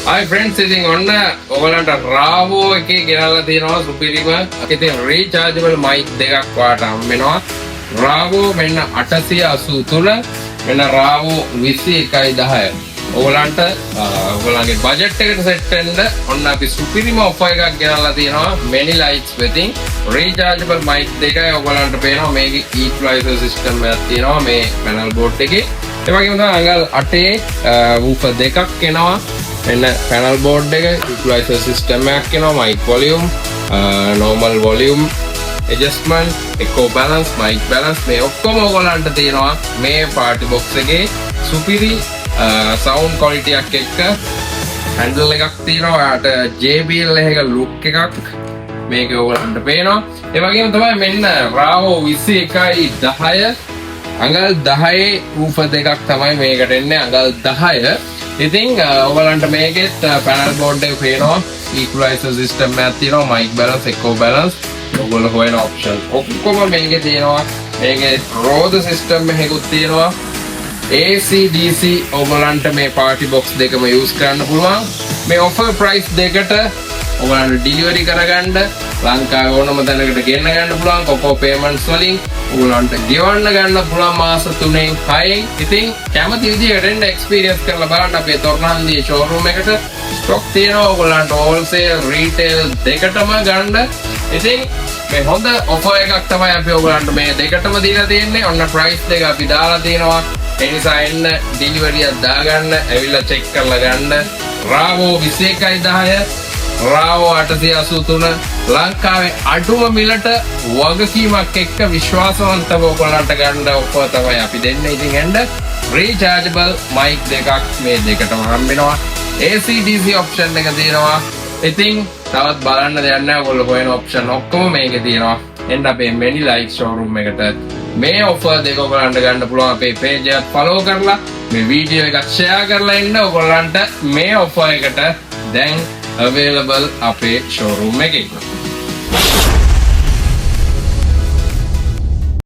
Hi friends, ඉතින් ඔන්න ඔයගලන්ට Ravo එකේ ගෙනල්ලා තියෙනවා සුපිරිම ඉතින් rechargeable mic දෙකක් වාට හම් වෙනවා. Ravo මෙන්න 883 මෙන්න Ravo 2110. ඔයගලන්ට ඔයගලගේ බජට් එකට සෙට් වෙන්න ඔන්න අපි සුපිරිම ඔෆර් එකක් ගෙනල්ලා තියෙනවා. Many lights වෙතින් rechargeable mic දෙකයි ඔයගලන්ට පේනවා මේකේ equalizer system එකක් තියෙනවා මේ panel board එකේ. ඒ වගේම තමයි අඟල් 8 woofer දෙකක් එනවා. And panel board equalizer system mic volume, normal volume adjustment, echo balance, mic balance මේ ඔක්කොම ඔයගොල්ලන්ට තියෙනවා මේ party box එකේ සුපිරි sound quality එකක් එක්ක handle එකක් තියෙනවා. යාට JBL එක look එකක් මේක ඔයගොල්ලන්ට පේනවා. ඒ වගේම තමයි මෙන්න Ravo 2110 අඟල් 10 woofer දෙකක් තමයි මේකට එන්නේ අඟල් 10. ඉතින් ඔයගලන්ට මේකෙත් panel board එක පේනවා equalizer system එකක් තියෙනවා mic balance echo balance ඔයගොල්ලෝ හොයන option ඔක්කොම මේකේ තියෙනවා. මේකේ Rode system එකකුත් තියෙනවා. AC DC ඔයගලන්ට මේ party box දෙකම use කරන්න පුළුවන්. මේ offer price දෙකට ඔයගලන්ට delivery කරගන්න ලංකාවේ ඕනම තැනකට ගෙන්න ගන්න පුළුවන්. කොකෝ payments වලින් ඔයගලන්ට ගෙවන්න ගන්න පුළුවන් මාස 3න් 6න්. ඉතින් කැමති විදිහකට එන්න experience කරලා බලන්න අපේ තොරණන්දී showroom එකට stock තියෙනවා. ඔයගලන්ට wholesale retail දෙකටම ගන්න. ඉතින් මේ හොඳ offer එකක් තමයි අපි ඔයගලන්ට මේ දෙකටම දීලා තියෙන්නේ. ඔන්න price දෙක අපි දාලා තියෙනවා. ඒ නිසා එන්න delivery එක දාගන්න, ඇවිල්ලා check කරලා ගන්න. Ravo 2110 Ravo 883 ලංකාවේ අඩුම මිලට වගකීමක් එක්ක විශ්වාසවන්තව ඔයගොල්ලන්ට ගන්න ඔෆර් තමයි අපි දෙන්නේ. ඉතින් එන්න rechargeable mic දෙකක් මේ දෙකටම හම්බ වෙනවා. AC DC option එක තියෙනවා. ඉතින් තවත් බලන්න දෙයක් නැහැ. ඔයගොල්ලෝ හොයන option ඔක්කොම මේකේ තියෙනවා. එන්න අපේ Many Light showroom එකට මේ ඔෆර් දෙක ඔයගොල්ලන්ට ගන්න පුළුවන්. අපේ page එක follow කරලා මේ වීඩියෝ එකක් share කරලා ඉන්න ඔයගොල්ලන්ට මේ ඔෆර් එකට දැන් available අපේ showroom එකේ.